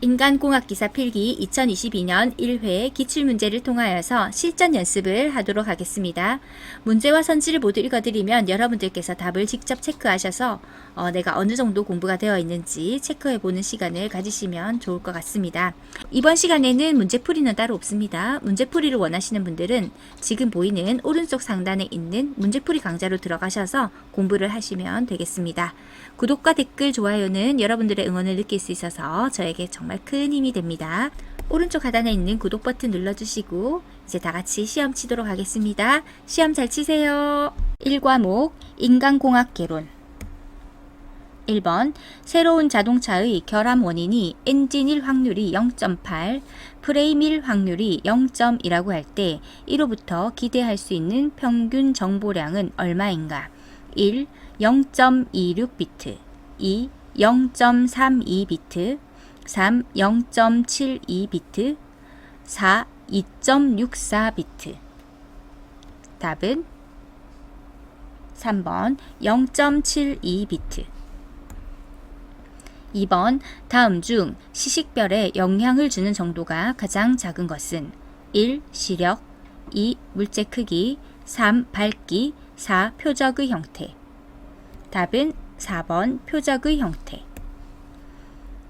인간공학기사 필기 2022년 1회 기출문제를 통하여서 실전 연습을 하도록 하겠습니다. 문제와 선지를 모두 읽어드리면 여러분들께서 답을 직접 체크하셔서 내가 어느 정도 공부가 되어 있는지 체크해보는 시간을 가지시면 좋을 것 같습니다. 이번 시간에는 문제풀이는 따로 없습니다. 문제풀이를 원하시는 분들은 지금 보이는 오른쪽 상단에 있는 문제풀이 강좌로 들어가셔서 공부를 하시면 되겠습니다. 구독과 댓글, 좋아요는 여러분들의 응원을 느낄 수 있어서 저에게 정말 큰 힘이 됩니다. 오른쪽 하단에 있는 구독 버튼 눌러주시고 이제 다 같이 시험 치도록 하겠습니다. 시험 잘 치세요. 1과목 인간공학 개론. 1번 새로운 자동차의 결함 원인이 엔진일 확률이 0.8, 프레임일 확률이 0.2라고 할 때 이로부터 기대할 수 있는 평균 정보량은 얼마인가? 1. 0.26비트 2. 0.32비트 3. 0.72비트 4. 2.64비트 답은 3번 0.72비트 2번 다음 중 시식별에 영향을 주는 정도가 가장 작은 것은 1. 시력 2. 물체 크기 3. 밝기 4. 표적의 형태 답은 4번 표적의 형태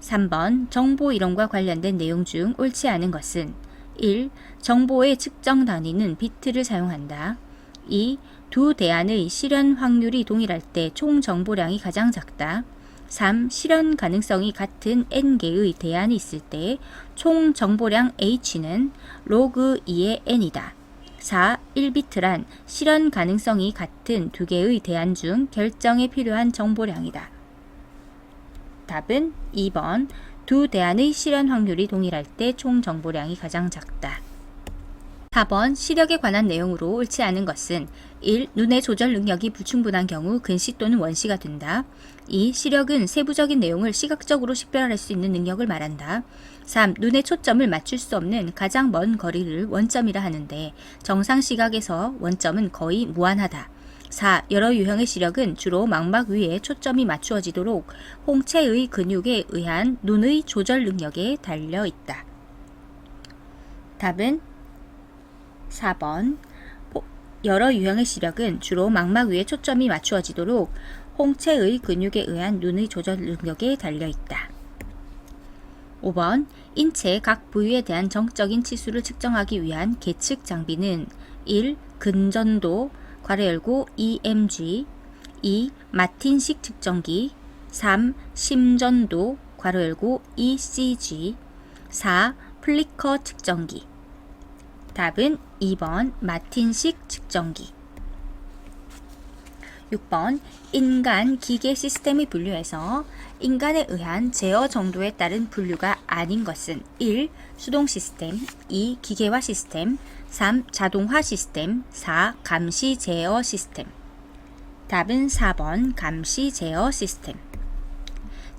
3번 정보 이론과 관련된 내용 중 옳지 않은 것은 1. 정보의 측정 단위는 비트를 사용한다. 2. 두 대안의 실현 확률이 동일할 때 총 정보량이 가장 작다. 3. 실현 가능성이 같은 n개의 대안이 있을 때 총 정보량 h는 로그 2의 n이다. 4. 1비트란 실현 가능성이 같은 두 개의 대안 중 결정에 필요한 정보량이다. 답은 2번 두 대안의 실현 확률이 동일할 때 총 정보량이 가장 작다. 4번 시력에 관한 내용으로 옳지 않은 것은 1. 눈의 조절 능력이 불충분한 경우 근시 또는 원시가 된다. 2. 시력은 세부적인 내용을 시각적으로 식별할 수 있는 능력을 말한다. 3. 눈의 초점을 맞출 수 없는 가장 먼 거리를 원점이라 하는데 정상 시각에서 원점은 거의 무한하다. 4. 여러 유형의 시력은 주로 망막 위에 초점이 맞추어지도록 홍채의 근육에 의한 눈의 조절 능력에 달려 있다. 답은 4번 여러 유형의 시력은 주로 망막 위에 초점이 맞추어지도록 홍채의 근육에 의한 눈의 조절 능력에 달려 있다. 5번 인체 각 부위에 대한 정적인 치수를 측정하기 위한 계측 장비는 1. 근전도 괄호 열고 EMG 2. 마틴식 측정기 3. 심전도 괄호 열고 ECG 4. 플리커 측정기 답은 2번 마틴식 측정기 6번 인간 기계 시스템의 분류에서 인간에 의한 제어 정도에 따른 분류가 아닌 것은 1. 수동 시스템 2. 기계화 시스템 3. 자동화 시스템 4. 감시 제어 시스템 답은 4번 감시 제어 시스템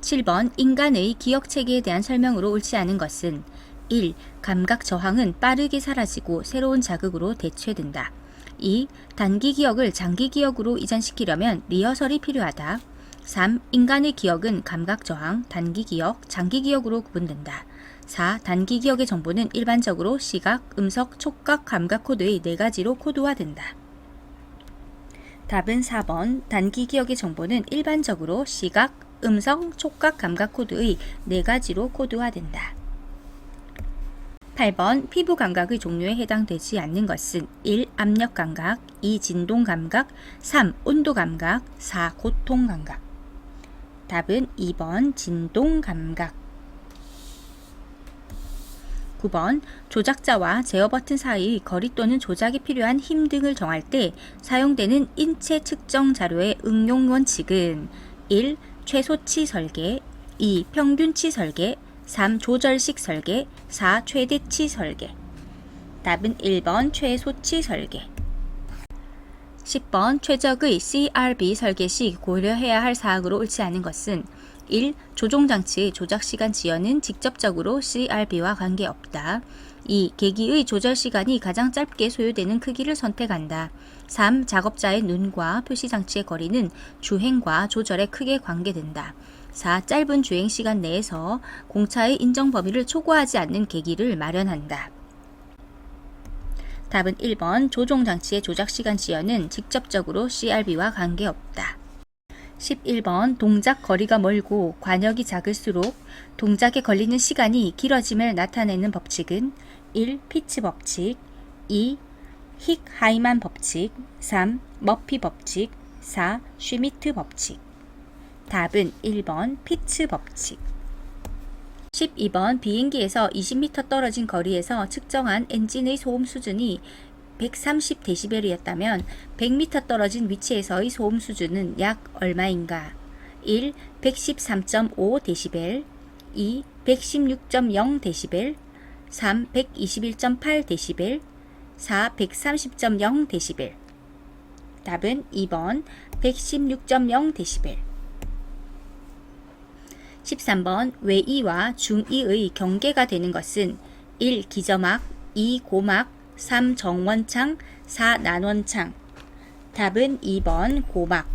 7번 인간의 기억체계에 대한 설명으로 옳지 않은 것은 1. 감각 저항은 빠르게 사라지고 새로운 자극으로 대체된다. 2. 단기 기억을 장기 기억으로 이전시키려면 리허설이 필요하다. 3. 인간의 기억은 감각 저항, 단기 기억, 장기 기억으로 구분된다. 4. 단기 기억의 정보는 일반적으로 시각, 음석, 촉각, 감각 코드의 4가지로 코드화된다. 답은 4번 단기 기억의 정보는 일반적으로 시각, 음성, 촉각, 감각 코드의 4가지로 코드화된다. 8번 피부 감각의 종류에 해당되지 않는 것은 1. 압력 감각 2. 진동 감각 3. 온도 감각 4. 고통 감각 답은 2번 진동 감각 9번 조작자와 제어 버튼 사이의 거리 또는 조작이 필요한 힘 등을 정할 때 사용되는 인체 측정 자료의 응용 원칙은 1. 최소치 설계 2. 평균치 설계 3. 조절식 설계 4. 최대치 설계 답은 1번 최소치 설계 10번 최적의 CRB 설계 시 고려해야 할 사항으로 옳지 않은 것은 1. 조종장치의 조작시간 지연은 직접적으로 CRB와 관계없다. 2. 계기의 조절 시간이 가장 짧게 소요되는 크기를 선택한다. 3. 작업자의 눈과 표시장치의 거리는 주행과 조절에 크게 관계된다. 4. 짧은 주행시간 내에서 공차의 인정 범위를 초과하지 않는 계기를 마련한다. 답은 1번 조종장치의 조작시간 지연은 직접적으로 CRB와 관계없다. 11번 동작 거리가 멀고 관역이 작을수록 동작에 걸리는 시간이 길어짐을 나타내는 법칙은 1. 피츠 법칙, 2. 힉하이만 법칙, 3. 머피 법칙, 4. 슈미트 법칙. 답은 1번 피츠 법칙. 12번 비행기에서 20m 떨어진 거리에서 측정한 엔진의 소음 수준이 130dB이었다면 100m 떨어진 위치에서의 소음 수준은 약 얼마인가? 1. 113.5dB, 2. 116.0dB, 3. 121.8dB, 4. 130.0dB. 답은 2번 116.0dB. 13번 외이와 중이의 경계가 되는 것은 1. 기저막, 2. 고막, 3. 정원창, 4. 난원창. 답은 2번 고막.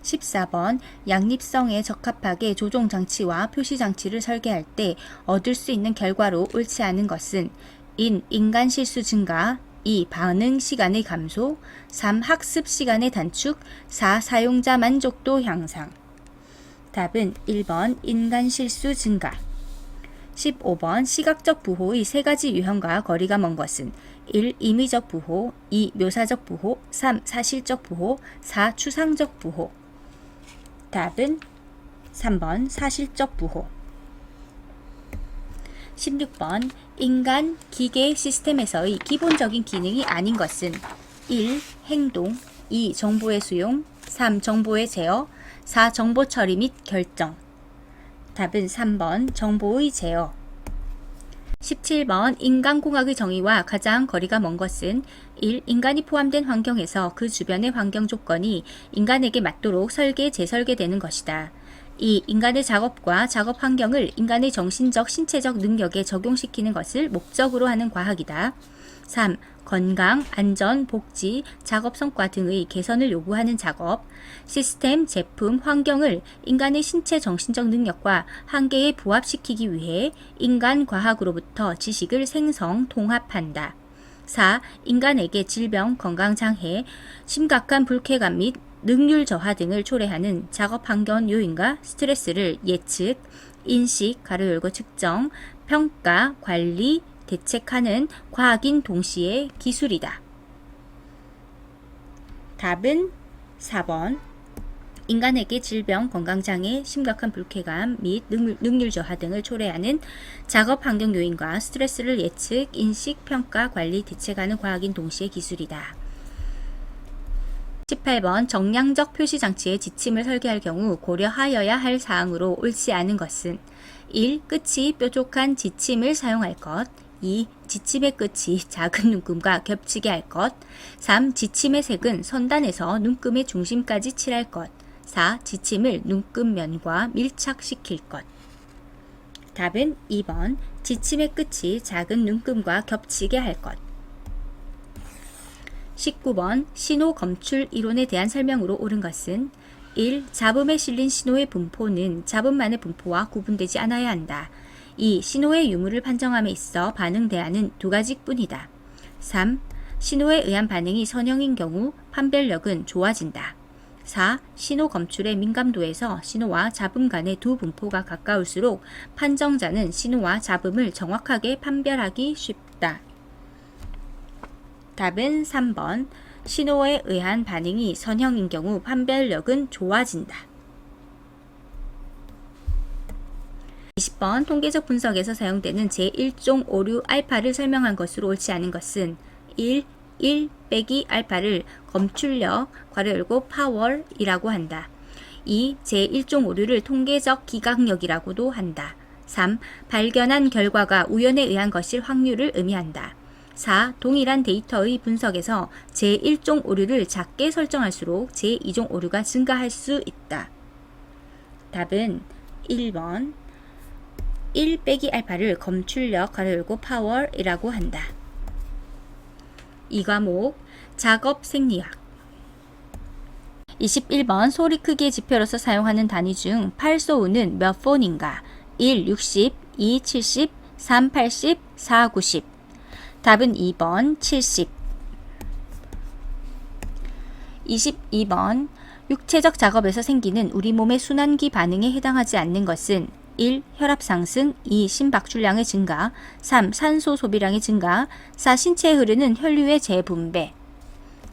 14번 양립성에 적합하게 조종장치와 표시장치를 설계할 때 얻을 수 있는 결과로 옳지 않은 것은 1. 인간 실수 증가, 2. 반응 시간의 감소, 3. 학습 시간의 단축, 4. 사용자 만족도 향상. 답은 1번 인간 실수 증가. 15번 시각적 부호의 세 가지 유형과 거리가 먼 것은 1. 임의적 부호, 2. 묘사적 부호, 3. 사실적 부호, 4. 추상적 부호. 답은 3번 사실적 부호. 16번 인간 기계 시스템에서의 기본적인 기능이 아닌 것은 1. 행동, 2. 정보의 수용, 3. 정보의 제어, 4. 정보 처리 및 결정. 답은 3번 정보의 제어. 17번 인간공학의 정의와 가장 거리가 먼 것은 1. 인간이 포함된 환경에서 그 주변의 환경 조건이 인간에게 맞도록 설계, 재설계되는 것이다. 2. 인간의 작업과 작업 환경을 인간의 정신적, 신체적 능력에 적용시키는 것을 목적으로 하는 과학이다. 3. 건강, 안전, 복지, 작업 성과 등의 개선을 요구하는 작업, 시스템, 제품, 환경을 인간의 신체 정신적 능력과 한계에 부합시키기 위해 인간 과학으로부터 지식을 생성, 통합한다. 4. 인간에게 질병, 건강장애, 심각한 불쾌감 및 능률 저하 등을 초래하는 작업 환경 요인과 스트레스를 예측, 인식, 가로 열고 측정, 평가, 관리, 대책하는 과학인 동시에 기술이다. 답은 4번 인간에게 질병, 건강장애, 심각한 불쾌감 및 능률 저하 등을 초래하는 작업 환경 요인과 스트레스를 예측, 인식, 평가, 관리, 대책하는 과학인 동시에 기술이다. 18번 정량적 표시장치의 지침을 설계할 경우 고려하여야 할 사항으로 옳지 않은 것은 1. 끝이 뾰족한 지침을 사용할 것, 2. 지침의 끝이 작은 눈금과 겹치게 할 것, 3. 지침의 색은 선단에서 눈금의 중심까지 칠할 것, 4. 지침을 눈금면과 밀착시킬 것. 답은 2번 지침의 끝이 작은 눈금과 겹치게 할 것. 19번 신호 검출 이론에 대한 설명으로 옳은 것은 1. 잡음에 실린 신호의 분포는 잡음만의 분포와 구분되지 않아야 한다. 2. 신호의 유무를 판정함에 있어 반응 대안은 두 가지뿐이다. 3. 신호에 의한 반응이 선형인 경우 판별력은 좋아진다. 4. 신호 검출의 민감도에서 신호와 잡음 간의 두 분포가 가까울수록 판정자는 신호와 잡음을 정확하게 판별하기 쉽다. 답은 3번 신호에 의한 반응이 선형인 경우 판별력은 좋아진다. 20번 통계적 분석에서 사용되는 제1종 오류 알파를 설명한 것으로 옳지 않은 것은 1 빼기 알파를 검출력, 괄호 열고 파워이라고 한다. 2. 제1종 오류를 통계적 기각력이라고도 한다. 3. 발견한 결과가 우연에 의한 것일 확률을 의미한다. 4. 동일한 데이터의 분석에서 제1종 오류를 작게 설정할수록 제2종 오류가 증가할 수 있다. 답은 1번 1 빼기 알파를 검출력, 괄호 열고 파워이라고 한다. 이 과목 작업 생리학 21번 소리 크기의 지표로서 사용하는 단위 중 8소우는 몇 폰인가? 1. 60, 2. 70, 3. 80, 4. 90. 답은 2번 70. 22번 육체적 작업에서 생기는 우리 몸의 순환기 반응에 해당하지 않는 것은 1. 혈압 상승, 2. 심박출량의 증가, 3. 산소 소비량의 증가, 4. 신체에 흐르는 혈류의 재분배.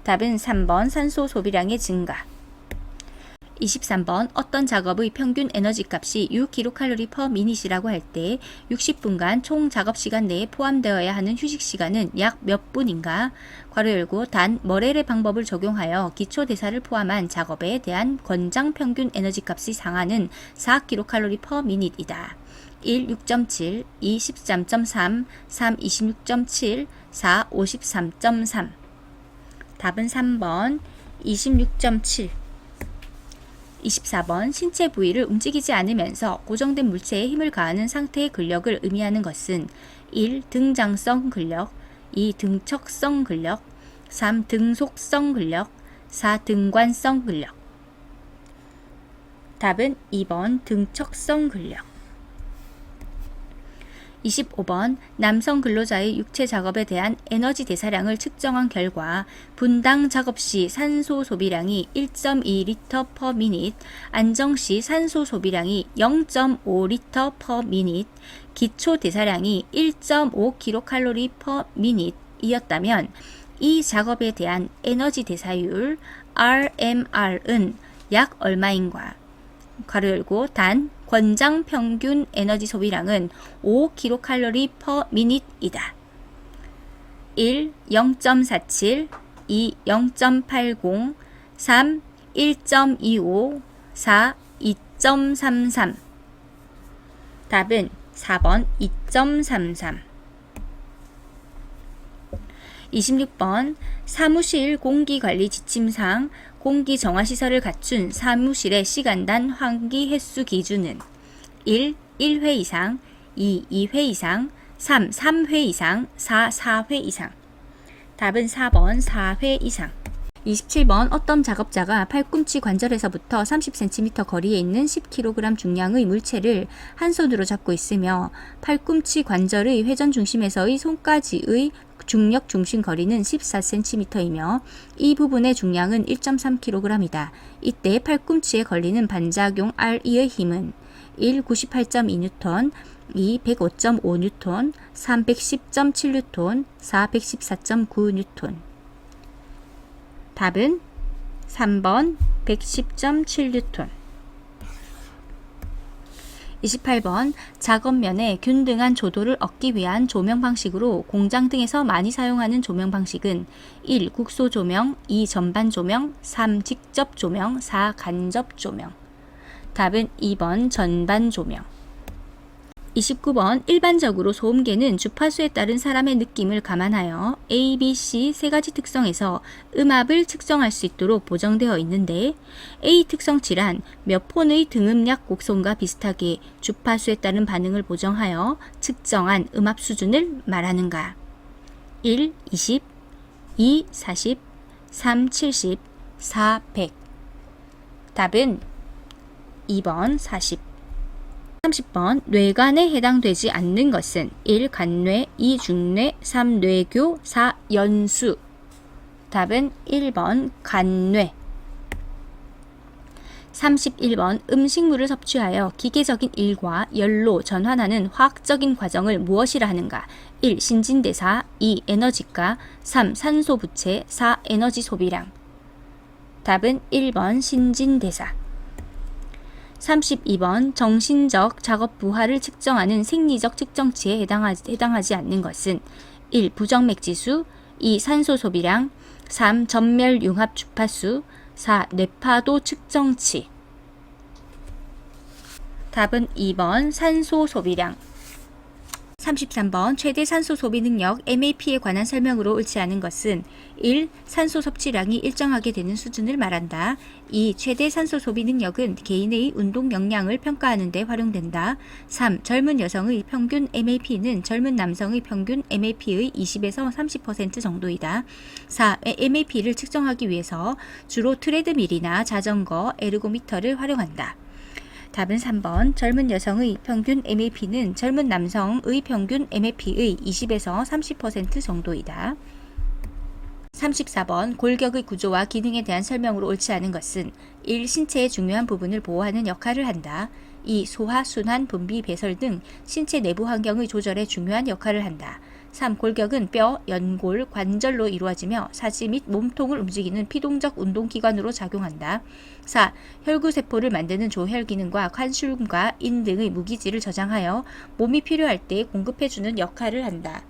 답은 3번 산소 소비량의 증가. 23번 어떤 작업의 평균 에너지 값이 6kcal/min이라고 할 때 60분간 총 작업 시간 내에 포함되어야 하는 휴식 시간은 약 몇 분인가? 괄호 열고 단 머렐의 방법을 적용하여 기초 대사를 포함한 작업에 대한 권장 평균 에너지 값의 상한은 4kcal/min이다. 1. 6.7, 2. 13.3, 3. 26.7, 4. 53.3. 답은 3번 26.7. 24번 신체 부위를 움직이지 않으면서 고정된 물체에 힘을 가하는 상태의 근력을 의미하는 것은 1. 등장성 근력, 2. 등척성 근력, 3. 등속성 근력, 4. 등관성 근력. 답은 2번 등척성 근력. 25번 남성 근로자의 육체 작업에 대한 에너지 대사량을 측정한 결과 분당 작업 시 산소 소비량이 1.2L/min, 안정 시 산소 소비량이 0.5L/min, 기초 대사량이 1.5kcal/min 이었다면 이 작업에 대한 에너지 대사율 RMR은 약 얼마인가? 괄호 열고 단 권장 평균 에너지 소비량은 5kcal/min이다. 1. 0.47, 2. 0.80, 3. 1.25, 4. 2.33. 답은 4번 2.33. 26번 사무실 공기관리 지침상 공기 정화시설을 갖춘 사무실의 시간당 환기 횟수 기준은 1. 1회 이상, 2. 2회 이상, 3. 3회 이상, 4. 4회 이상. 답은 4번 4회 이상. 27번 어떤 작업자가 팔꿈치 관절에서부터 30cm 거리에 있는 10kg 중량의 물체를 한 손으로 잡고 있으며 팔꿈치 관절의 회전 중심에서의 손까지의 중력 중심 거리는 14cm이며 이 부분의 중량은 1.3kg이다. 이때 팔꿈치에 걸리는 반작용 RE의 힘은 1. 98.2N, 2. 105.5N, 3. 110.7N, 4. 114.9N. 답은 3번 110.7N. 28번 작업면에 균등한 조도를 얻기 위한 조명 방식으로 공장 등에서 많이 사용하는 조명 방식은 1. 국소 조명, 2. 전반 조명, 3. 직접 조명, 4. 간접 조명. 답은 2번 전반 조명. 29번 일반적으로 소음계는 주파수에 따른 사람의 느낌을 감안하여 A, B, C 세 가지 특성에서 음압을 측정할 수 있도록 보정되어 있는데 A 특성치란 몇 폰의 등음약 곡선과 비슷하게 주파수에 따른 반응을 보정하여 측정한 음압 수준을 말하는가? 1. 20, 2. 40, 3. 70, 4. 100. 답은 2번 40. 30번 뇌관에 해당되지 않는 것은 1. 간뇌, 2. 중뇌, 3. 뇌교, 4. 연수. 답은 1번 간뇌. 31번 음식물을 섭취하여 기계적인 일과 열로 전환하는 화학적인 과정을 무엇이라 하는가? 1. 신진대사, 2. 에너지가, 3. 산소 부채, 4. 에너지 소비량. 답은 1번 신진대사. 32번 정신적 작업 부하를 측정하는 생리적 측정치에 해당하지 않는 것은 1. 부정맥지수, 2. 산소 소비량, 3. 전멸융합 주파수, 4. 뇌파도 측정치. 답은 2번 산소 소비량. 33번 최대 산소 소비 능력 MAP에 관한 설명으로 옳지 않은 것은 1. 산소 섭취량이 일정하게 되는 수준을 말한다. 2. 최대 산소 소비 능력은 개인의 운동 역량을 평가하는 데 활용된다. 3. 젊은 여성의 평균 MAP는 젊은 남성의 평균 MAP의 20에서 30% 정도이다. 4. MAP를 측정하기 위해서 주로 트레드밀이나 자전거, 에르고미터를 활용한다. 답은 3번 젊은 여성의 평균 MAP는 젊은 남성의 평균 MAP의 20에서 30% 정도이다. 34번 골격의 구조와 기능에 대한 설명으로 옳지 않은 것은 1. 신체의 중요한 부분을 보호하는 역할을 한다. 2. 소화, 순환, 분비, 배설 등 신체 내부 환경의 조절에 중요한 역할을 한다. 3. 골격은 뼈, 연골, 관절로 이루어지며 사지 및 몸통을 움직이는 피동적 운동기관으로 작용한다. 4. 혈구세포를 만드는 조혈 기능과 칼슘과 인 등의 무기질을 저장하여 몸이 필요할 때 공급해주는 역할을 한다.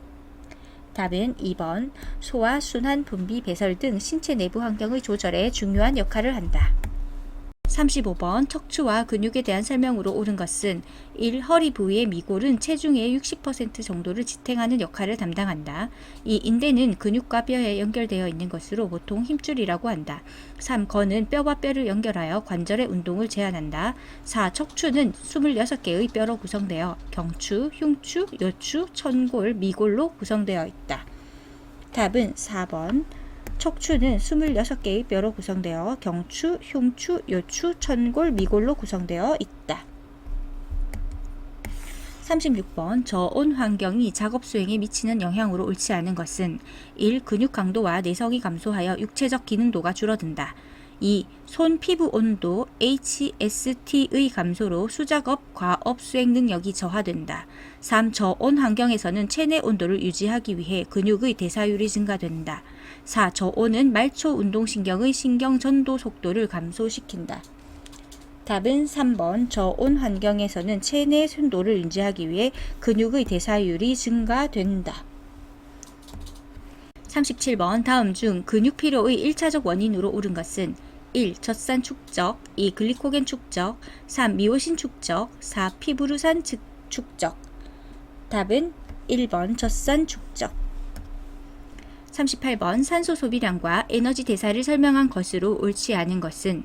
답은 2번 소화, 순환, 분비, 배설 등 신체 내부 환경의 조절에 중요한 역할을 한다. 35번 척추와 근육에 대한 설명으로 옳은 것은 1. 허리 부위의 미골은 체중의 60% 정도를 지탱하는 역할을 담당한다. 2. 인대는 근육과 뼈에 연결되어 있는 것으로 보통 힘줄이라고 한다. 3. 건은 뼈와 뼈를 연결하여 관절의 운동을 제한한다. 4. 척추는 26개의 뼈로 구성되어 경추, 흉추, 요추, 천골, 미골로 구성되어 있다. 답은 4번 척추는 26개의 뼈로 구성되어 경추, 흉추, 요추, 천골, 미골로 구성되어 있다. 36번 저온 환경이 작업 수행에 미치는 영향으로 옳지 않은 것은 1. 근육 강도와 내성이 감소하여 육체적 기능도가 줄어든다. 2. 손 피부 온도 HST의 감소로 수작업, 과업 수행 능력이 저하된다. 3. 저온 환경에서는 체내 온도를 유지하기 위해 근육의 대사율이 증가된다. 4. 저온은 말초 운동신경의 신경 전도 속도를 감소시킨다. 답은 3번 저온 환경에서는 체내 순도를 유지하기 위해 근육의 대사율이 증가된다. 37번 다음 중 근육 피로의 1차적 원인으로 옳은 것은 1. 젖산 축적 2. 글리코겐 축적 3. 미오신 축적 4. 피브르산 축적 답은 1번 젖산 축적 38번 산소 소비량과 에너지 대사를 설명한 것으로 옳지 않은 것은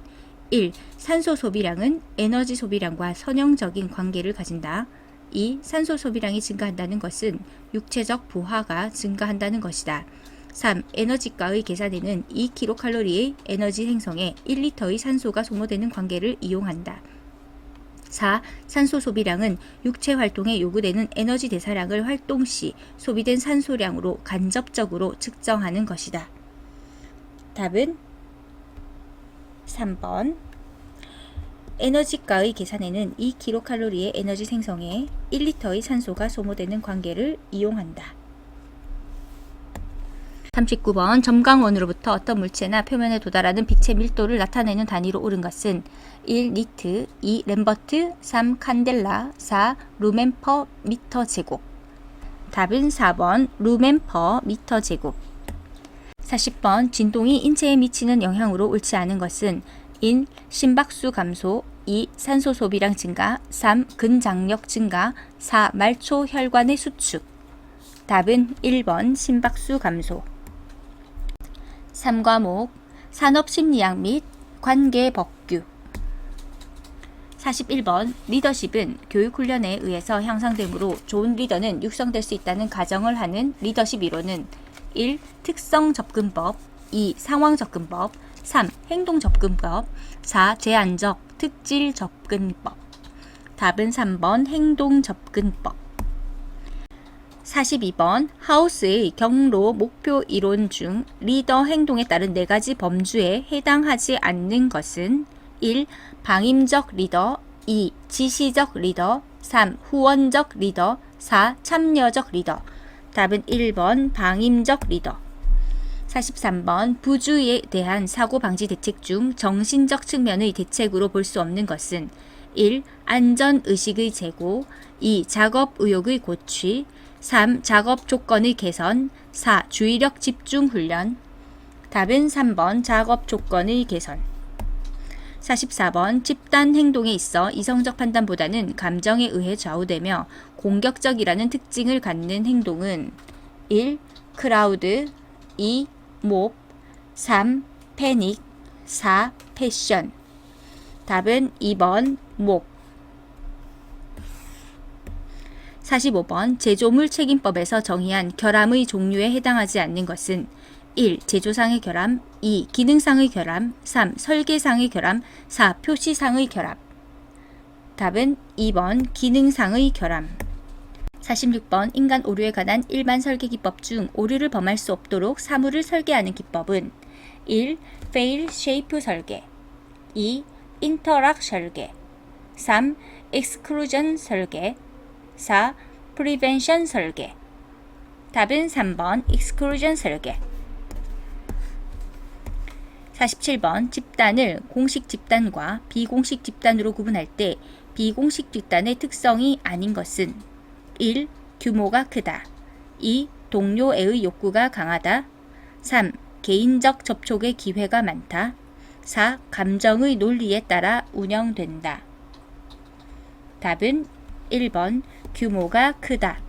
1. 산소 소비량은 에너지 소비량과 선형적인 관계를 가진다. 2. 산소 소비량이 증가한다는 것은 육체적 부하가 증가한다는 것이다. 3. 에너지가의 계산에는 2kcal의 에너지 생성에 1리터의 산소가 소모되는 관계를 이용한다. 4. 산소 소비량은 육체 활동에 요구되는 에너지 대사량을 활동 시 소비된 산소량으로 간접적으로 측정하는 것이다. 답은 3번 에너지가의 계산에는 2kcal의 에너지 생성에 1리터의 산소가 소모되는 관계를 이용한다. 39번 점광원으로부터 어떤 물체나 표면에 도달하는 빛의 밀도를 나타내는 단위로 옳은 것은 1. 니트 2. 램버트 3. 칸델라 4. 루멘 퍼 미터 제곱 답은 4번 루멘 퍼 미터 제곱 40번 진동이 인체에 미치는 영향으로 옳지 않은 것은 1. 심박수 감소 2. 산소 소비량 증가 3. 근장력 증가 4. 말초 혈관의 수축 답은 1번 심박수 감소 3과목 산업심리학 및 관계법규 41번 리더십은 교육훈련에 의해서 향상되므로 좋은 리더는 육성될 수 있다는 가정을 하는 리더십 이론은 1. 특성접근법 2. 상황접근법 3. 행동접근법 4. 제한적 특질접근법 답은 3번 행동접근법 42번 하우스의 경로 목표 이론 중 리더 행동에 따른 4가지 범주에 해당하지 않는 것은 1. 방임적 리더 2. 지시적 리더 3. 후원적 리더 4. 참여적 리더 답은 1번 방임적 리더 43번 부주의에 대한 사고방지 대책 중 정신적 측면의 대책으로 볼 수 없는 것은 1. 안전의식의 제고 2. 작업 의욕의 고취 3. 작업 조건의 개선 4. 주의력 집중 훈련 답은 3번 작업 조건의 개선 44번 집단 행동에 있어 이성적 판단보다는 감정에 의해 좌우되며 공격적이라는 특징을 갖는 행동은 1. 크라우드 2. 몹 3. 패닉 4. 패션. 답은 2번 몹. 45번 제조물 책임법에서 정의한 결함의 종류에 해당하지 않는 것은 1. 제조상의 결함 2. 기능상의 결함 3. 설계상의 결함 4. 표시상의 결함. 답은 2번 기능상의 결함. 46번 인간 오류에 관한 일반 설계 기법 중 오류를 범할 수 없도록 사물을 설계하는 기법은 1. fail shape 설계 2. interact 설계 3. exclusion 설계 4. prevention 설계. 답은 3번 exclusion 설계. 47번 집단을 공식 집단과 비공식 집단으로 구분할 때 비공식 집단의 특성이 아닌 것은 1. 규모가 크다 2. 동료애의 욕구가 강하다 3. 개인적 접촉의 기회가 많다 4. 감정의 논리에 따라 운영된다. 답은 1번 규모가 크다.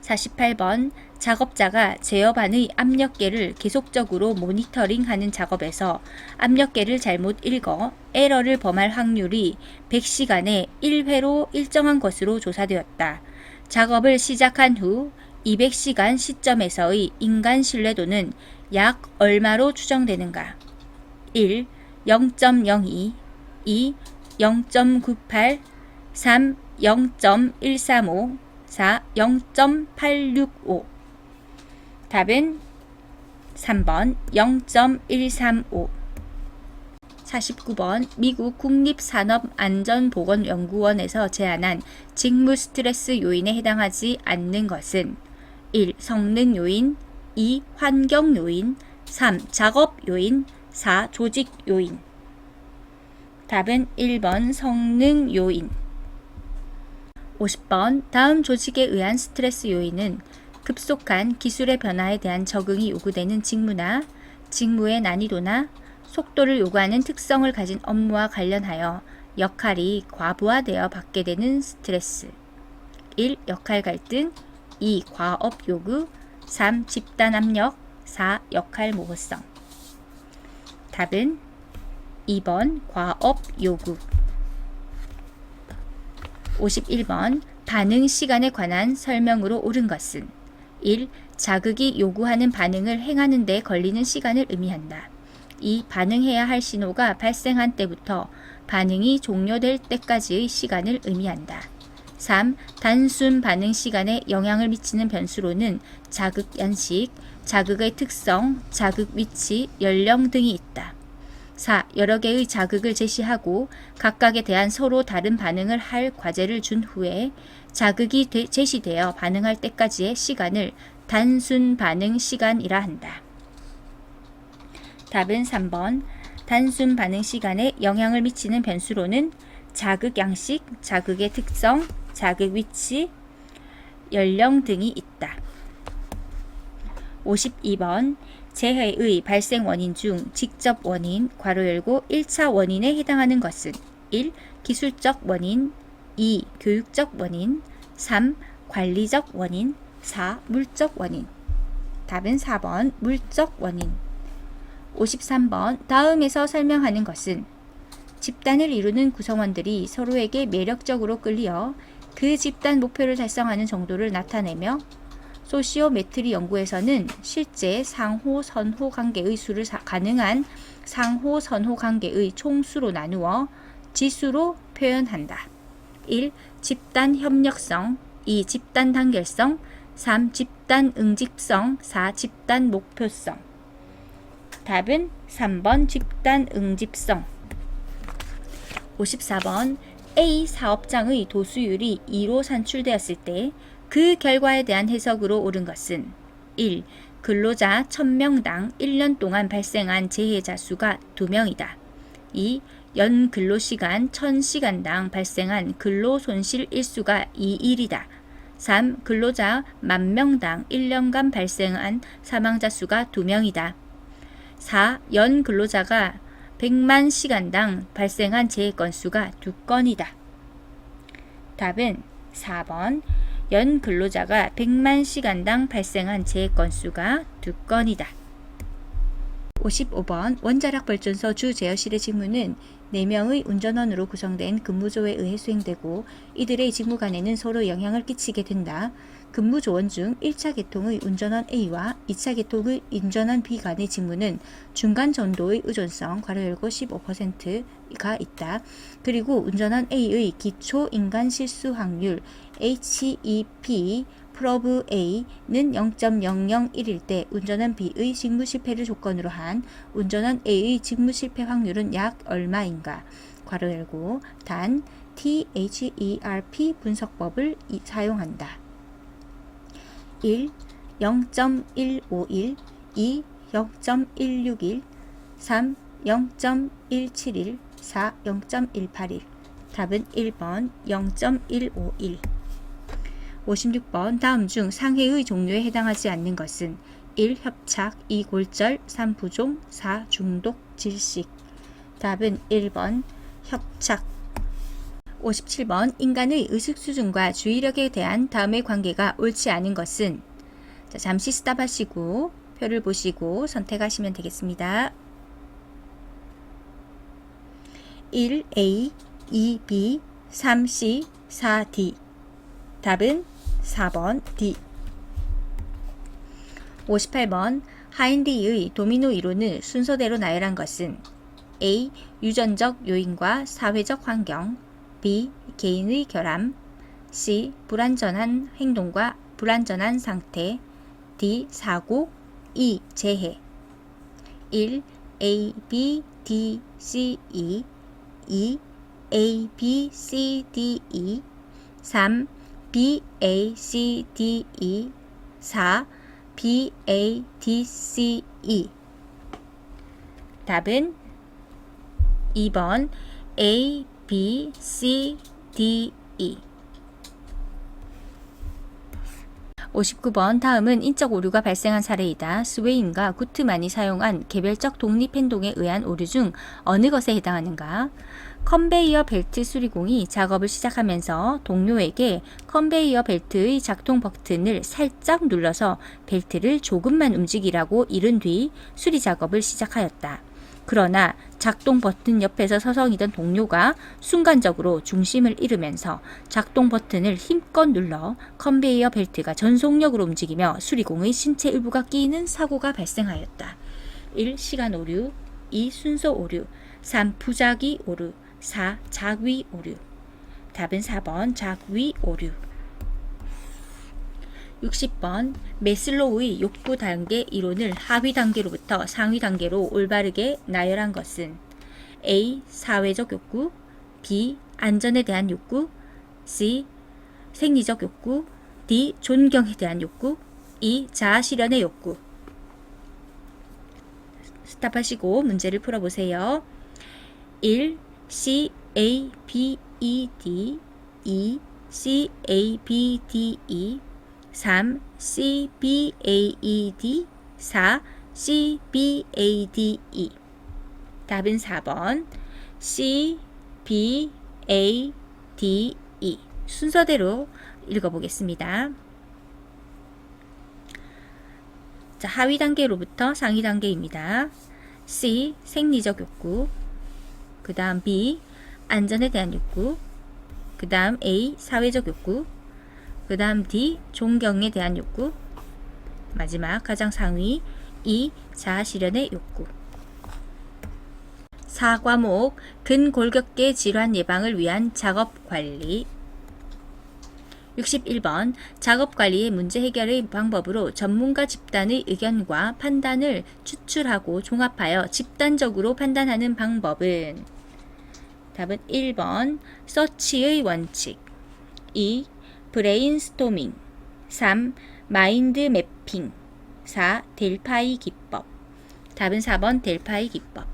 48번 작업자가 제어반의 압력계를 계속적으로 모니터링하는 작업에서 압력계를 잘못 읽어 에러를 범할 확률이 100시간에 1회로 일정한 것으로 조사되었다. 작업을 시작한 후 200시간 시점에서의 인간 신뢰도는 약 얼마로 추정되는가? 1. 0.02 2. 0.98 3. 0.135 4. 0.865. 답은 3번 0.135. 49번 미국 국립산업안전보건연구원에서 제안한 직무 스트레스 요인에 해당하지 않는 것은 1. 성능 요인 2. 환경 요인 3. 작업 요인 4. 조직 요인. 답은 1번 성능 요인. 50번 다음 조직에 의한 스트레스 요인은 급속한 기술의 변화에 대한 적응이 요구되는 직무나 직무의 난이도나 속도를 요구하는 특성을 가진 업무와 관련하여 역할이 과부하되어 받게 되는 스트레스. 1. 역할 갈등 2. 과업 요구 3. 집단 압력 4. 역할 모호성. 답은 2번 과업 요구. 51번 반응 시간에 관한 설명으로 옳은 것은 1. 자극이 요구하는 반응을 행하는 데 걸리는 시간을 의미한다. 2. 반응해야 할 신호가 발생한 때부터 반응이 종료될 때까지의 시간을 의미한다. 3. 단순 반응 시간에 영향을 미치는 변수로는 자극 연식, 자극의 특성, 자극 위치, 연령 등이 있다. 4. 여러 개의 자극을 제시하고 각각에 대한 서로 다른 반응을 할 과제를 준 후에 자극이 제시되어 반응할 때까지의 시간을 단순 반응 시간이라 한다. 답은 3번 단순 반응 시간에 영향을 미치는 변수로는 자극 양식, 자극의 특성, 자극 위치, 연령 등이 있다. 52번 재해의 발생 원인 중 직접 원인 괄호 열고 1차 원인에 해당하는 것은 1. 기술적 원인 2. 교육적 원인 3. 관리적 원인 4. 물적 원인. 답은 4번 물적 원인. 53번 다음에서 설명하는 것은 집단을 이루는 구성원들이 서로에게 매력적으로 끌려 그 집단 목표를 달성하는 정도를 나타내며 소시오메트리 연구에서는 실제 상호 선호 관계의 수를 가능한 상호 선호 관계의 총수로 나누어 지수로 표현한다. 1. 집단 협력성 2. 집단 단결성 3. 집단 응집성 4. 집단 목표성. 답은 3번 집단 응집성. 54번 A 사업장의 도수율이 2로 산출되었을 때 그 결과에 대한 해석으로 옳은 것은 1. 근로자 1000명당 1년 동안 발생한 재해자 수가 2명이다. 2. 연 근로시간 1000시간당 발생한 근로손실 일수가 2일이다. 3. 근로자 10,000명당 1년간 발생한 사망자 수가 2명이다. 4. 연 근로자가 100만 시간당 발생한 재해 건수가 2건이다. 답은 4번. 연 근로자가 100만 시간당 발생한 재해 건수가 2건이다. 55번 원자력 발전소 주 제어실의 직무는 4명의 운전원으로 구성된 근무조에 의해 수행되고 이들의 직무 간에는 서로 영향을 끼치게 된다. 근무조원 중 1차 계통의 운전원 A와 2차 계통의 운전원 B 간의 직무는 중간 정도의 의존성 괄호 열고 15%가 있다. 그리고 운전원 A의 기초 인간 실수 확률 HEP 프로브 A는 0.001일 때 운전원 B의 직무 실패를 조건으로 한 운전원 A의 직무 실패 확률은 약 얼마인가? 괄호 열고 단 THERP 분석법을 사용한다. 1. 0.151 2. 0.161 3. 0.171 4. 0.181 답은 1번 0.151 56번 다음 중 상해의 종류에 해당하지 않는 것은 1. 협착 2. 골절 3. 부종 4. 중독 질식 답은 1번 협착 57번 인간의 의식 수준과 주의력에 대한 다음의 관계가 옳지 않은 것은 잠시 스탑하시고 표를 보시고 선택하시면 되겠습니다. 1A, 2B, 3C, 4D 답은 4번 D 58번 하인리의 도미노 이론을 순서대로 나열한 것은 A. 유전적 요인과 사회적 환경 B. 개인의 결함 C. 불완전한 행동과 불완전한 상태 D. 사고 E. 재해 1. A, B, D, C, E 2. A, B, C, D, E 3. B, A, C, D, E 4. B, A, D, C, E 답은 2번 A, B, C, D, E 59번 다음은 인적 오류가 발생한 사례이다. 스웨인과 구트만이 사용한 개별적 독립행동에 의한 오류 중 어느 것에 해당하는가? 컨베이어 벨트 수리공이 작업을 시작하면서 동료에게 컨베이어 벨트의 작동 버튼을 살짝 눌러서 벨트를 조금만 움직이라고 이른 뒤 수리 작업을 시작하였다. 그러나 작동 버튼 옆에서 서성이던 동료가 순간적으로 중심을 잃으면서 작동 버튼을 힘껏 눌러 컨베이어 벨트가 전속력으로 움직이며 수리공의 신체 일부가 끼이는 사고가 발생하였다. 1. 시간 오류 2. 순서 오류 3. 부작위 오류 4. 작위 오류 답은 4번 작위 오류 60번 메슬로우의 욕구 단계 이론을 하위 단계로부터 상위 단계로 올바르게 나열한 것은 A. 사회적 욕구 B. 안전에 대한 욕구 C. 생리적 욕구 D. 존경에 대한 욕구 E. 자아 실현의 욕구 스탑하시고 문제를 풀어보세요. 1. C, A, B, E, D 2. C, A, B, D, E 3. C, B, A, E, D 4. C, B, A, D, E 답은 4번 C, B, A, D, E 순서대로 읽어보겠습니다. 자, 하위 단계로부터 상위 단계입니다. C. 생리적 욕구 그 다음 B. 안전에 대한 욕구 그 다음 A. 사회적 욕구 그 다음 D. 존경에 대한 욕구 마지막 가장 상위 E. 자아 실현의 욕구 4과목 근골격계 질환 예방을 위한 작업관리 61번 작업관리의 문제 해결의 방법으로 전문가 집단의 의견과 판단을 추출하고 종합하여 집단적으로 판단하는 방법은 답은 1번 서치의 원칙 2. 브레인스토밍 3. 마인드 매핑 4. 델파이 기법 답은 4번 델파이 기법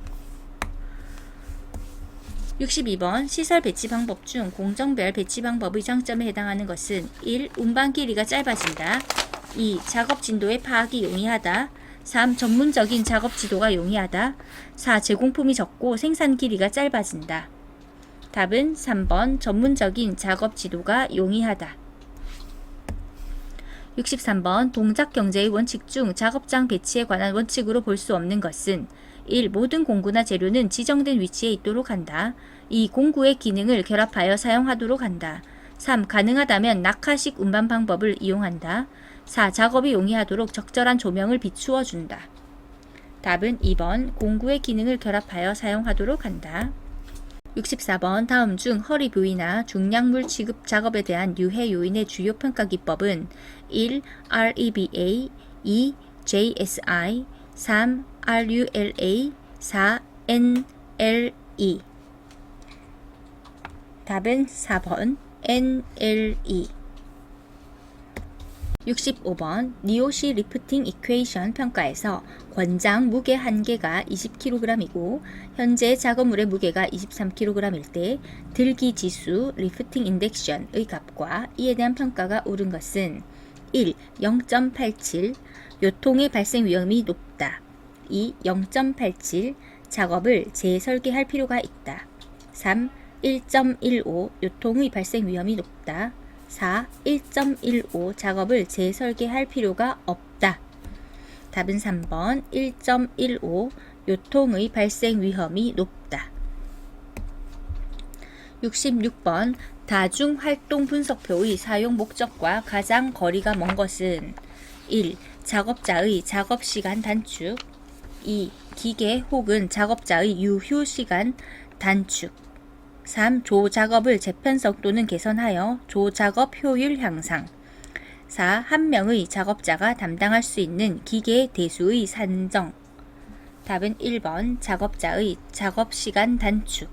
62번 시설 배치 방법 중 공정별 배치 방법의 장점에 해당하는 것은 1. 운반 길이가 짧아진다 2. 작업 진도의 파악이 용이하다 3. 전문적인 작업 지도가 용이하다. 4. 제공품이 적고 생산 길이가 짧아진다. 답은 3번 전문적인 작업 지도가 용이하다. 63번 동작 경제의 원칙 중 작업장 배치에 관한 원칙으로 볼 수 없는 것은 1. 모든 공구나 재료는 지정된 위치에 있도록 한다. 2. 공구의 기능을 결합하여 사용하도록 한다. 3. 가능하다면 낙하식 운반 방법을 이용한다. 4. 작업이 용이하도록 적절한 조명을 비추어 준다. 답은 2번 공구의 기능을 결합하여 사용하도록 한다. 64번 다음 중 허리 부위나 중량물 취급 작업에 대한 유해 요인의 주요 평가 기법은 1. REBA 2. JSI 3. RULA 4. NLE 답은 4번 NLE 65번 니오시 리프팅 이퀘이션 평가에서 권장 무게 한계가 20kg이고 현재 작업물의 무게가 23kg일 때 들기 지수 리프팅 인덱션의 값과 이에 대한 평가가 옳은 것은 1. 0.87 요통의 발생 위험이 높다. 2. 0.87 작업을 재설계할 필요가 있다. 3. 1.15 요통의 발생 위험이 높다. 4. 1.15 작업을 재설계할 필요가 없다. 답은 3번 1.15 요통의 발생 위험이 높다. 66번 다중활동 분석표의 사용 목적과 가장 거리가 먼 것은 1. 작업자의 작업시간 단축 2. 기계 혹은 작업자의 유휴시간 단축 3. 조작업을 재편성 또는 개선하여 조작업 효율 향상 4. 한 명의 작업자가 담당할 수 있는 기계 대수의 산정 답은 1번 작업자의 작업시간 단축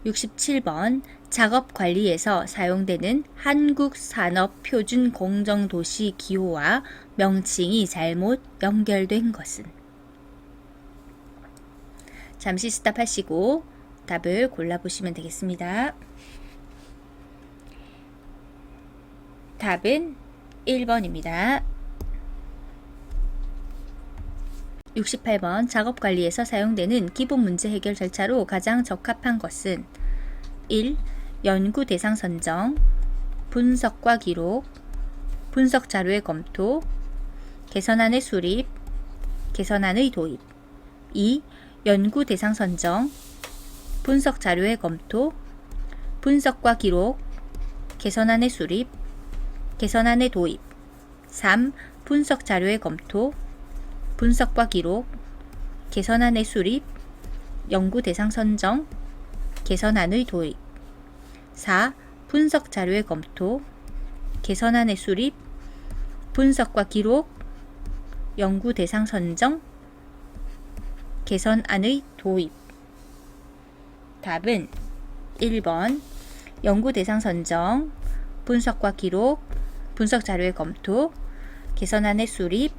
67번 작업관리에서 사용되는 한국산업표준공정도시 기호와 명칭이 잘못 연결된 것은 잠시 스탑하시고 답을 골라보시면 되겠습니다. 답은 1번입니다. 68번 작업관리에서 사용되는 기본 문제 해결 절차로 가장 적합한 것은 1. 연구 대상 선정, 분석과 기록, 분석 자료의 검토, 개선안의 수립, 개선안의 도입 2. 연구 대상 선정, 분석 자료의 검토, 분석과 기록, 개선안의 수립, 개선안의 도입 3. 분석 자료의 검토, 분석과 기록, 개선안의 수립, 연구 대상 선정, 개선안의 도입 4. 분석 자료의 검토, 개선안의 수립, 분석과 기록, 연구 대상 선정, 개선안의 도입 답은 1번 연구 대상 선정, 분석과 기록, 분석 자료의 검토, 개선안의 수립,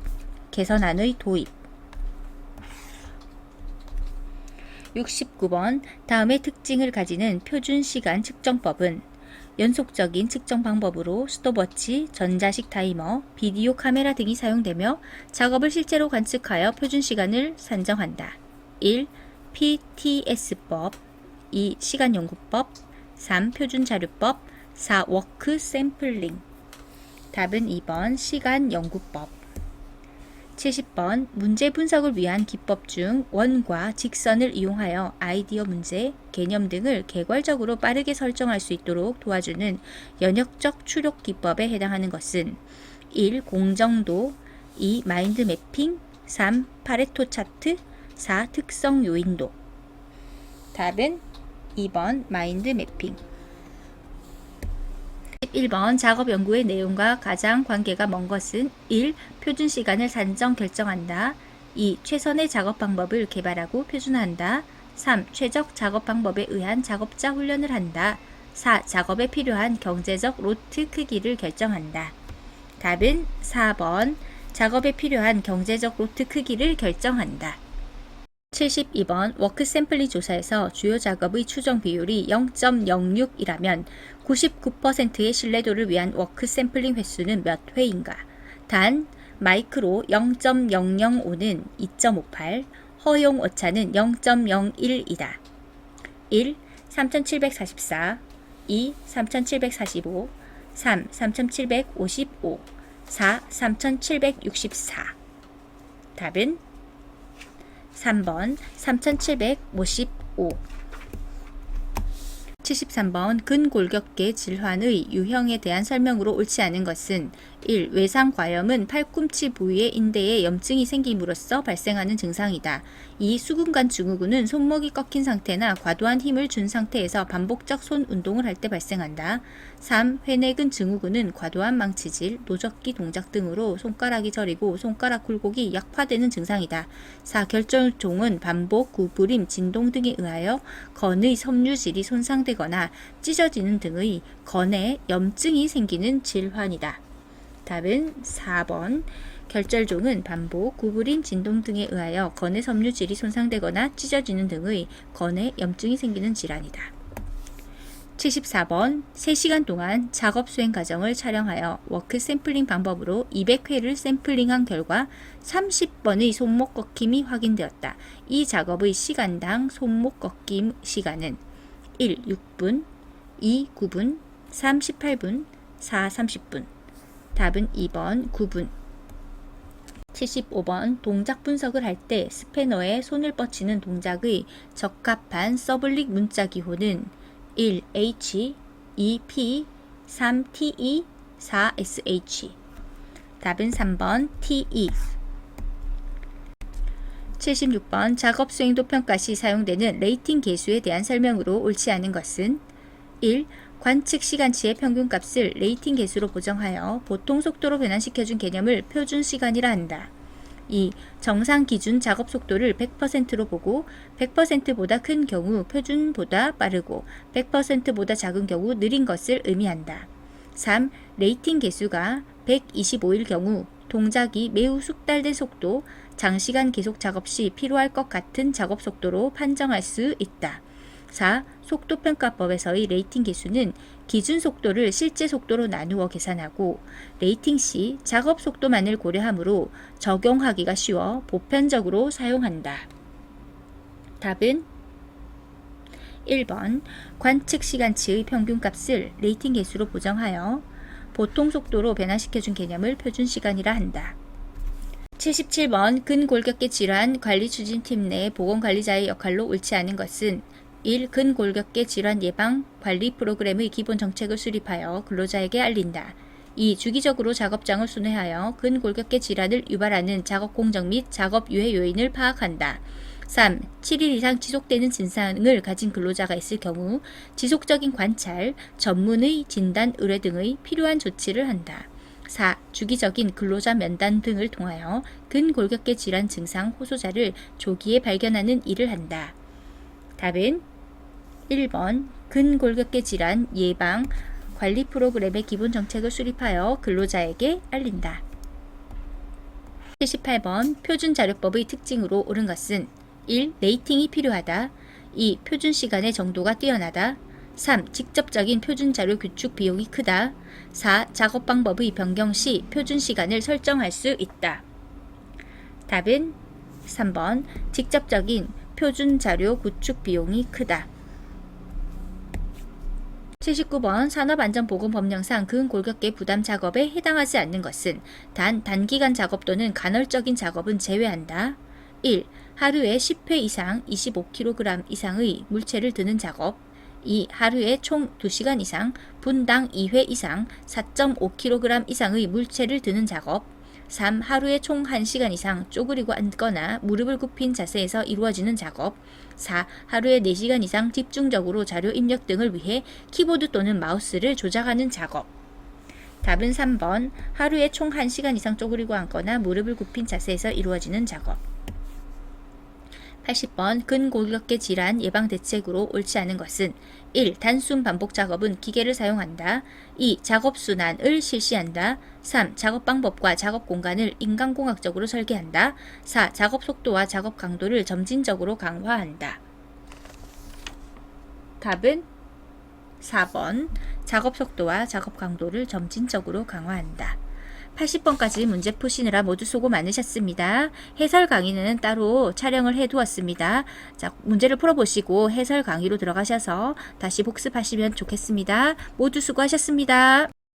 개선안의 도입 69번 다음의 특징을 가지는 표준시간 측정법은 연속적인 측정 방법으로 스톱워치, 전자식 타이머, 비디오 카메라 등이 사용되며 작업을 실제로 관측하여 표준시간을 산정한다. 1. PTS법 2. 시간연구법 3. 표준자료법 4. 워크 샘플링 답은 2번 시간연구법 70번 문제 분석을 위한 기법 중 원과 직선을 이용하여 아이디어 문제, 개념 등을 개괄적으로 빠르게 설정할 수 있도록 도와주는 연역적 추력 기법에 해당하는 것은 1. 공정도 2. 마인드 매핑 3. 파레토 차트 4. 특성 요인도 답은 2번 마인드 매핑 11번 작업 연구의 내용과 가장 관계가 먼 것은 1. 표준 시간을 산정 결정한다. 2. 최선의 작업 방법을 개발하고 표준화한다. 3. 최적 작업 방법에 의한 작업자 훈련을 한다. 4. 작업에 필요한 경제적 로트 크기를 결정한다. 답은 4번 작업에 필요한 경제적 로트 크기를 결정한다. 72번 워크 샘플링 조사에서 주요 작업의 추정 비율이 0.06이라면 99%의 신뢰도를 위한 워크 샘플링 횟수는 몇 회인가? 단, 마이크로 0.005는 2.58, 허용 오차는 0.01이다. 1. 3744, 2. 3745, 3. 3755, 4. 3764. 답은 3번 3755. 73번 근골격계 질환의 유형에 대한 설명으로 옳지 않은 것은 1. 외상과염은 팔꿈치 부위의 인대에 염증이 생김으로써 발생하는 증상이다. 2. 수근관 증후군은 손목이 꺾인 상태나 과도한 힘을 준 상태에서 반복적 손 운동을 할 때 발생한다. 3. 회내근 증후군은 과도한 망치질, 노젓기 동작 등으로 손가락이 저리고 손가락 굴곡이 약화되는 증상이다. 4. 결절종은 반복, 구부림, 진동 등에 의하여 건의 섬유질이 손상되거나 찢어지는 등의 건에 염증이 생기는 질환이다. 답은 4번. 결절종은 반복, 구부림, 진동 등에 의하여 건의 섬유질이 손상되거나 찢어지는 등의 건에 염증이 생기는 질환이다. 74번 3시간 동안 작업 수행 과정을 촬영하여 워크 샘플링 방법으로 200회를 샘플링한 결과 30번의 손목 꺾임이 확인되었다. 이 작업의 시간당 손목 꺾임 시간은 1. 6분, 2. 9분, 3. 18분, 4. 30분. 답은 2번 9분. 75번 동작 분석을 할 때 스패너에 손을 뻗치는 동작의 적합한 서블릭 문자 기호는 1. H, 2. P, 3. TE, 4. SH. 답은 3번 TE. 76번 작업 수행도 평가 시 사용되는 레이팅 계수에 대한 설명으로 옳지 않은 것은 1. 관측 시간치의 평균값을 레이팅 계수로 보정하여 보통 속도로 변환시켜준 개념을 표준 시간이라 한다. 2. 정상 기준 작업 속도를 100%로 보고 100%보다 큰 경우 표준보다 빠르고 100%보다 작은 경우 느린 것을 의미한다. 3. 레이팅 계수가 125일 경우 동작이 매우 숙달된 속도, 장시간 계속 작업 시 필요할 것 같은 작업 속도로 판정할 수 있다. 4. 속도평가법에서의 레이팅 계수는 기준 속도를 실제 속도로 나누어 계산하고 레이팅 시 작업 속도만을 고려하므로 적용하기가 쉬워 보편적으로 사용한다. 답은 1번 관측 시간치의 평균값을 레이팅 계수로 보정하여 보통 속도로 변화시켜준 개념을 표준 시간이라 한다. 77번 근골격계 질환 관리 추진팀 내 보건관리자의 역할로 옳지 않은 것은 1. 근골격계 질환 예방 관리 프로그램의 기본 정책을 수립하여 근로자에게 알린다. 2. 주기적으로 작업장을 순회하여 근골격계 질환을 유발하는 작업 공정 및 작업 유해 요인을 파악한다. 3. 7일 이상 지속되는 증상을 가진 근로자가 있을 경우 지속적인 관찰, 전문의 진단 의뢰 등의 필요한 조치를 한다. 4. 주기적인 근로자 면담 등을 통하여 근골격계 질환 증상 호소자를 조기에 발견하는 일을 한다. 답은 1번 근골격계 질환 예방 관리 프로그램의 기본 정책을 수립하여 근로자에게 알린다. 78번 표준자료법의 특징으로 옳은 것은 1. 레이팅이 필요하다. 2. 표준 시간의 정도가 뛰어나다. 3. 직접적인 표준자료 구축 비용이 크다. 4. 작업 방법의 변경 시 표준 시간을 설정할 수 있다. 답은 3번 직접적인 표준자료 구축 비용이 크다. 79번 산업안전보건법령상 근골격계 부담 작업에 해당하지 않는 것은 단 단기간 작업 또는 간헐적인 작업은 제외한다. 1. 하루에 10회 이상 25kg 이상의 물체를 드는 작업. 2. 하루에 총 2시간 이상 분당 2회 이상 4.5kg 이상의 물체를 드는 작업. 3. 하루에 총 1시간 이상 쪼그리고 앉거나 무릎을 굽힌 자세에서 이루어지는 작업. 4. 하루에 4시간 이상 집중적으로 자료 입력 등을 위해 키보드 또는 마우스를 조작하는 작업. 답은 3번 하루에 총 1시간 이상 쪼그리고 앉거나 무릎을 굽힌 자세에서 이루어지는 작업. 80번 근골격계 질환 예방 대책으로 옳지 않은 것은 1. 단순 반복 작업은 기계를 사용한다. 2. 작업 순환을 실시한다. 3. 작업 방법과 작업 공간을 인간공학적으로 설계한다. 4. 작업 속도와 작업 강도를 점진적으로 강화한다. 답은 4번 작업 속도와 작업 강도를 점진적으로 강화한다. 80번까지 문제 푸시느라 모두 수고 많으셨습니다. 해설 강의는 따로 촬영을 해두었습니다. 자, 문제를 풀어보시고 해설 강의로 들어가셔서 다시 복습하시면 좋겠습니다. 모두 수고하셨습니다.